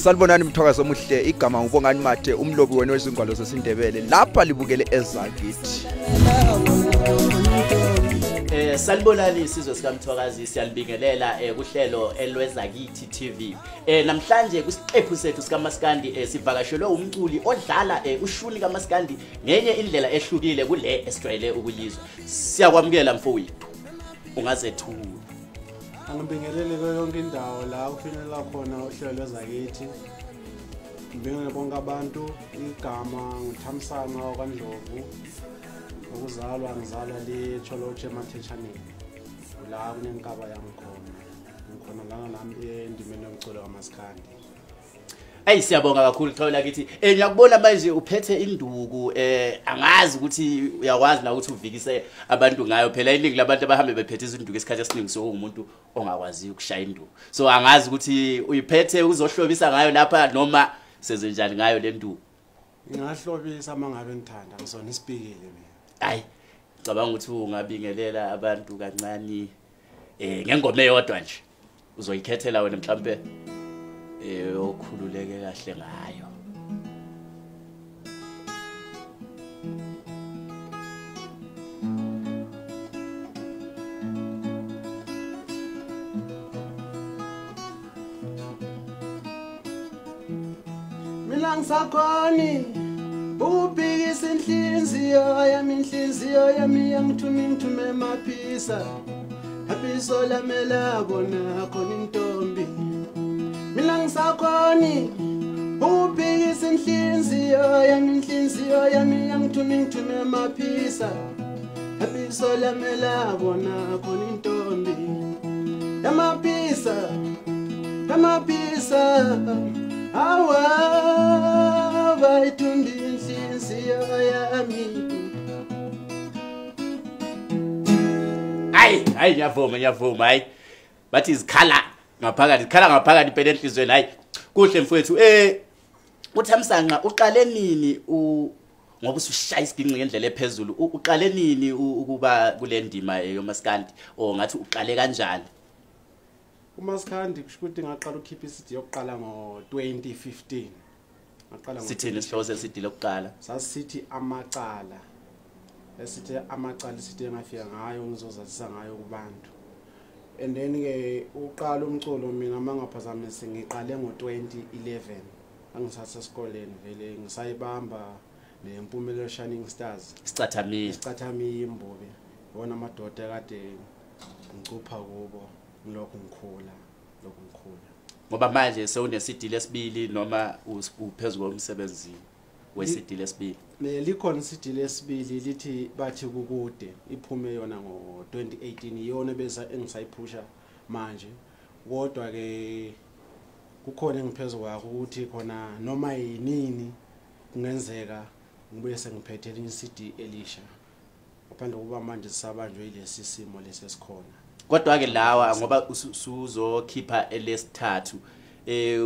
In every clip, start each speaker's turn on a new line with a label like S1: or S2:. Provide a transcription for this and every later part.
S1: Salibonani Mthokazi omuhle, igama ngubongani Mathe, umlobi wena wezingwalo zesiNdebele. Lapha libukele ezakithi.
S2: Salibonani isizwe sika Mthokazi, siyalibingelela kuhlelo elwezakithi TV. Namhlanje kusiqephu sethu sika Maskandi sivakashelwe umculi odlala ushuni kaMaskandi ngenye indlela ehlukile kule esijwayele ukuyizwa. Siyakwamukela mfowethu. Ungazethula.
S3: Angibingelele yonke indawo la kufinyelela khona uhlelo lwezakithi. Ngibingelela bonke abantu, igama ngithamsanqa kwaNdlovu. Ukuzalwa ngizalwa le Choloche Mathechaneni. La kunenkaba yami khona. Ngikhona la nami endimeni yomculo kaMaskandi.
S2: Hey siyabonga kakhulu Thola kithi. Ngiyakubona manje uphethe induku angazi ukuthi uyakwazi la ukuthi uvikise abantu ngayo phela iningi labantu abahambe bephethe izinduku esikhathi esiningi so umuntu ongakwazi ukushaya induku. So angazi ukuthi uyiphethe uzohlobisa ngayo lapha noma sezenjani ngayo le nduku.
S3: Ngingahlobisa mangabe ngithanda ngisona isipikile mina.
S2: Hayi cabanga ukuthi ungabingelela abantu kancane ngengoma eyodwa nje uzoyikhethela wena mhlambe okhululeke kahle ngayo.
S3: Mina ngisakhoni ubhekisa inhliziyo yami ngithume emaphisa abiso lamela bona khona intombi. Mina ngisakhoni ubhekisa inhliziyo yami ngithume emaphisa abiso lamela bona khona intombi. Yamaphisa awa bayitundi inhliziyo yami.
S2: Hayi ngiyavuma hayi bathi izikhala ngaphakathi phela enhlizweni hayi kuhle mfowethu uThamsanqa uqale nini ngoba usushaya isiginqi ngendlela ephezulu uqale nini ukuba kule ndima yoMaskandi ngathi uqale kanjani?
S3: uMaskandi kusho ukuthi ngaqala ukhipha iCD yokuqala ngo2015. Ngaqala
S2: sithini isihloko seCD lokuqala?
S3: Sasithi amacala. Esithi amacala iCD engafika ngayo ngizozazisa ngayo kubantu. And then ke uqala umculo mina mangaphazamisi ngiqale ngo2011. Angisase esikoleni vele ngisayibamba neMpumelelo Shining Stars. Isicathamile imbobe. Wona amadoda kade ngicupha kubo ngilokho ngikhula.
S2: Ngoba manje sewuneCD lesibili noma uphezulu komsebenzi weCD lesibili?
S3: Likhona iCD lesibili lithi bathi kukude iphume yona ngo2018 iyona bese engisayiphusha manje. Kodwa ke kukhona engiphezulu kwakho ukuthi khona noma yinini kungenzeka ngibuye sengiphethe iCD elisha. Ngaphandle kuba manje sisabanjwe ilesi simo lesesikhona.
S2: Kodwa ke lawa ngoba usuzokhipha elesithathu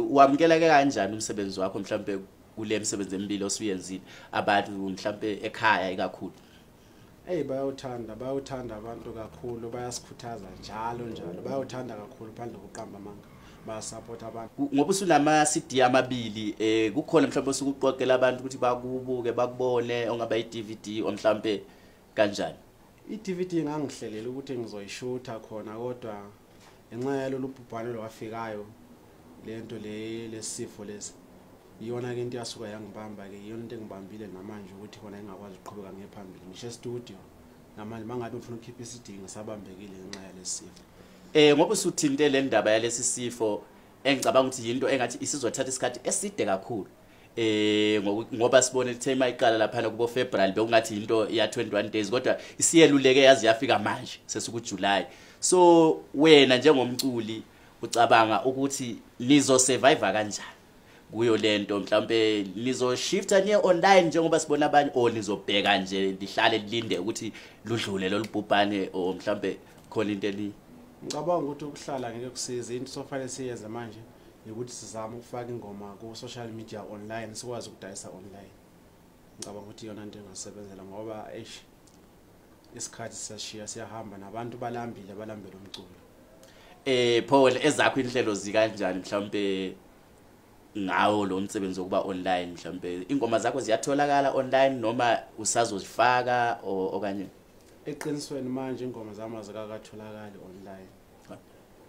S2: wamkela ke kanjani umsebenzi wakho mhlambe kule misebenzi emibili osuyenzile abantu mhlambe ekhaya ikakhulu?
S3: Bayawuthanda abantu kakhulu, bayasikhuthaza njalo bayawuthanda kakhulu phandle kokuqamba amanga, bayasupport abantu.
S2: Ngoba usunama CD amabili kukhona mhlambe usukuqoqela abantu ukuthi bakubuke bakubone ongaba iDVD omhlambe kanjani?
S3: iDVD ngangihlelela ukuthi ngizoyishutha khona kodwa enxa yalolu bhubhane lwafikayo lento lesifo lesi iyona ke into yasuka yangibamba ke iyona into engibambile namanje ukuthi khona engakwazi ukuqhubeka ngephambili ngisho studio namanje mangabe ufuna ukukhipha iCD ngisabambekile ngenxa yalesifo.
S2: Ngoba usuthinte le ndaba yalesi sifo engicabanga ukuthi into engathi isizothatha isikhathi eside kakhulu. Ngoba sibone ithema iqala lapha kubo February bekungathi into ya 21 days kodwa isiyeluleke yazi yafika manje sesuku July. So wena njengomculi ucabanga ukuthi nizo survive kanjani kuyo lento mhlambe nizo shifta nye online njengoba sibona abanye nizobheka nje lihlale lilinde ukuthi ludlule lolubhubhane mhlambe khona into eli?
S3: Ngicabanga ukuthi ukuhlala ngeke kusize into sofanele siyenze manje ukuthi sizama ukufaka ingoma ku social media online sikwazi ukudayisa online. Ngicabanga ukuthi iyona into engasebenzela ngoba isikhathi siyashiya siyahamba nabantu balambile umculo.
S2: Paul ezakho inhlelo zikanjani mhlambe ngawo lo msebenzi wokuba online mhlambe ingoma zakho ziyatholakala online noma usazozifaka okanye
S3: eqinisweni manje ingoma zami azikakatholakali online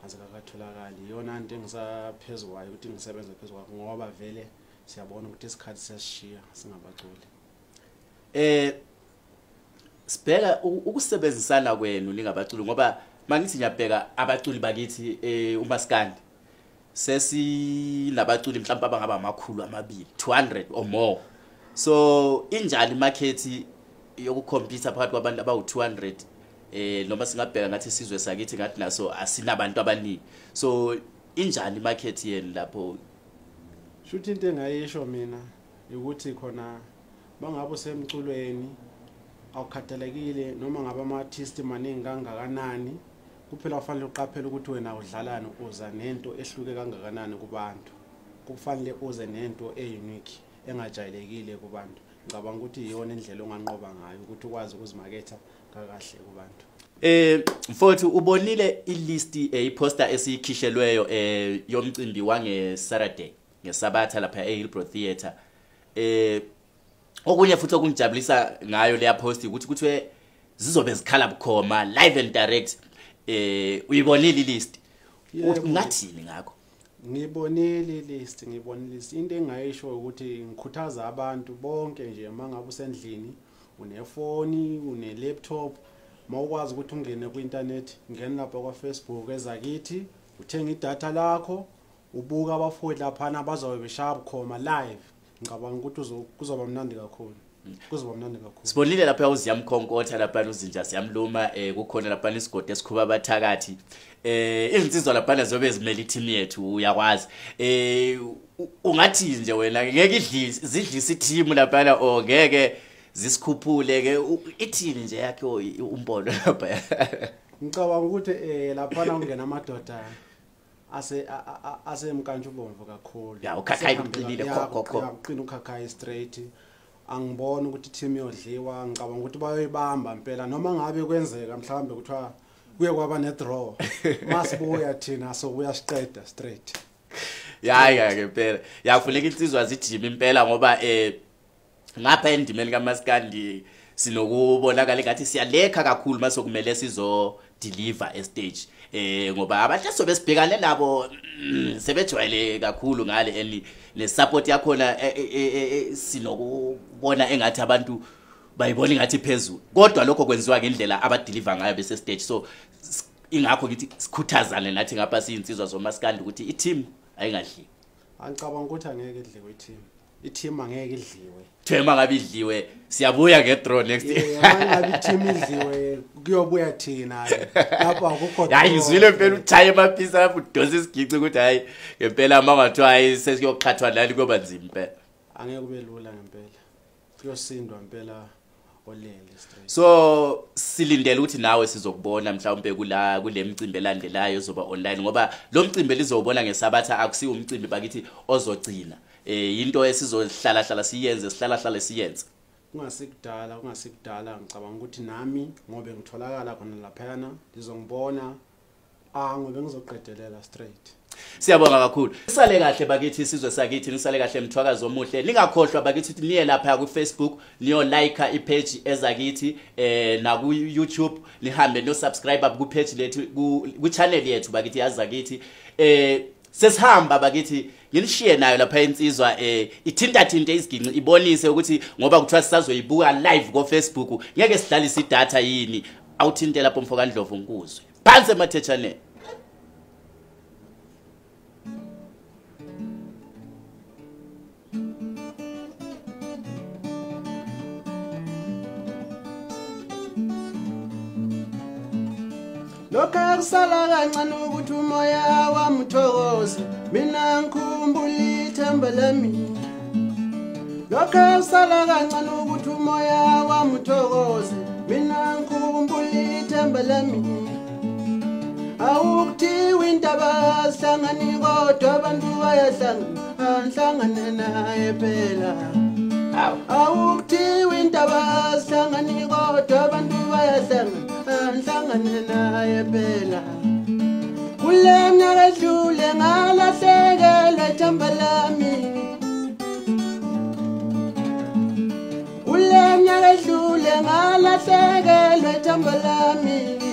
S3: azikakatholakali iyona into engisaphezulu kwayo ukuthi ngisebenze phezulu kwakho ngoba vele siyabona ukuthi isikhathi siyashiya singabaculi
S2: sibheka ukusebenzisana kwenu ningabaculi ngoba mangithi ngiyabheka abaculi bakithi uMaskandi sesinabaculi mhlawumbe abangaba amakhulu 200 or more so injani market yokucompete phakathi kwabantu abawu200 noma singabheka ngathi sizwe sakithi ngathi naso asinabantu abaningi so injani market yeni lapho
S3: shuthi into engayisho mina ukuthi khona bangabe usemculweni awukhathalekile noma ngabe ama-artist maningi kangakanani kuphela ufanele uqaphele ukuthi wena udlalana uza nento ehluke kangakanani kubantu kufanele uze nento e-unique engajayelekile kubantu ngicabanga ukuthi iyona indlela onganqoba ngayo ukuthi ukwazi ukuzimaketha kakahle kubantu
S2: mfowethu ubonile ilist iposter esiyikhishelweyo yomcimbi wange Saturday ngesabatha lapha eHillbrow Theatre okunye futhi okungijabulisa ngayo leya post ukuthi kuthiwe zizobe zikhala bukhoma live and direct uyibonile ilist ngathini ngakho
S3: ngibonile ilist into engayisho ukuthi ngikhuthaza abantu bonke nje mangabe usendlini unefoni une laptop mawukwazi ukuthi ungene ku internet ngene lapha kwa Facebook ezakithi uthenga idatha lakho ubuka abafowethu laphana bazobe beshaya bukhoma live ngicabanga ukuthi kuzoba mnandi kakhulu kuzoba mnandi kakhulu
S2: sibonile lapha uziyamkhonkotha lapha uzinja siyamluma kukhona lapha isigodi esikhuba abathakathi izinsizwa lapha zobe zimele i-team yethu uyakwazi ungathi nje wena ngeke zidlisa i-team lapha o ngeke zisikhuphule ke ithini nje yakhe umbono lapha
S3: ngicabanga ukuthi lapha ungena amadoda asemkantshubomvu kakhulu
S2: ya ukhakhayi uqinile khokho
S3: uqina ukhakhayi straight angibona ukuthi team yodliwa ngicabanga ukuthi bayoyibamba impela noma ngabe kwenzeka mhlawumbe kuthiwa kuye kwaba ne draw masibuya thina so uyasiqeda straight
S2: ya ngempela yakufuneka insizwa zijima impela ngoba ngapha endimeni kaMaskandi sinokubonakala ngathi siyalekha kakhulu mase kumele sizo deliver stage ngoba abantu sobesibhekane nabo sebejwayele kakhulu ngale le support yakhona sinokubona engathi abantu bayibona ngathi phezulu kodwa lokho kwenziwa ngendlela abadeliver ngayo bese stage so ingakho ngithi sikhuthazane nathi ngapha siyinsizwa zoMaskandi ukuthi i-team ayingadli
S3: angicabanga ukuthi angeke idliwe i-team angeke idliwe
S2: thema ngabe idliwe siyabuya ngedraw next
S3: year ngabe i-team idliwe kuyobuya thina lapha akukho
S2: hayi ngizwile impela uthaye emaphisa lapho udonsa isigici ukuthi hayi ngempela mangathiwa hayi sesiyoqhathwa nani kuba nzima impela
S3: angeke kube lula ngempela kuyosindwa impela olele straight
S2: so silindele ukuthi nawe sizokubona mhlawumbe kule micimbi elandelayo zoba online ngoba lo mcimbi lizobona ngesabatha akusiyo umcimbi bakithi ozogcina into esizohlala siyenze sihlala siyenze
S3: kungasikudala ngicabanga ukuthi nami ngobe ngitholakala khona laphana ngizongibona ngobe ngizoqedelela straight
S2: siyabonga kakhulu nisale kahle bakithi isizwe sakithi nisale kahle Mthwakazi omuhle ningakhohlwa bakithi ukuthi niye lapha ku Facebook niyo like ipage ezakithi na ku YouTube nihambe no subscribe ku page lethu ku channel yethu bakithi yazakithi sesihamba bakithi ngilishiye nayo lapha insizwa ithinta iziginci ibonise ukuthi ngoba kuthiwa sisazoyibuka live ku Facebook ngeke sidlalise idatha yini awuthinte lapho Mfokandlovu ngikuzwe phansi emathechane
S3: lokho kusala kancane ukuthi umoya wami uthokoze mina ngikhumbula ithemba lami lokho kusala kancane ukuthi umoya wami uthokoze mina ngikhumbula ithemba lami awukuthiwa indaba zihlangani kodwa abantu bayahlangana naye phela awukuthiwa indaba zihlangani kodwa abantu bayahlangana naye phela kule minyaka edlule ngalahlekelwa ithemba lami ngilahlekelwe thambo lami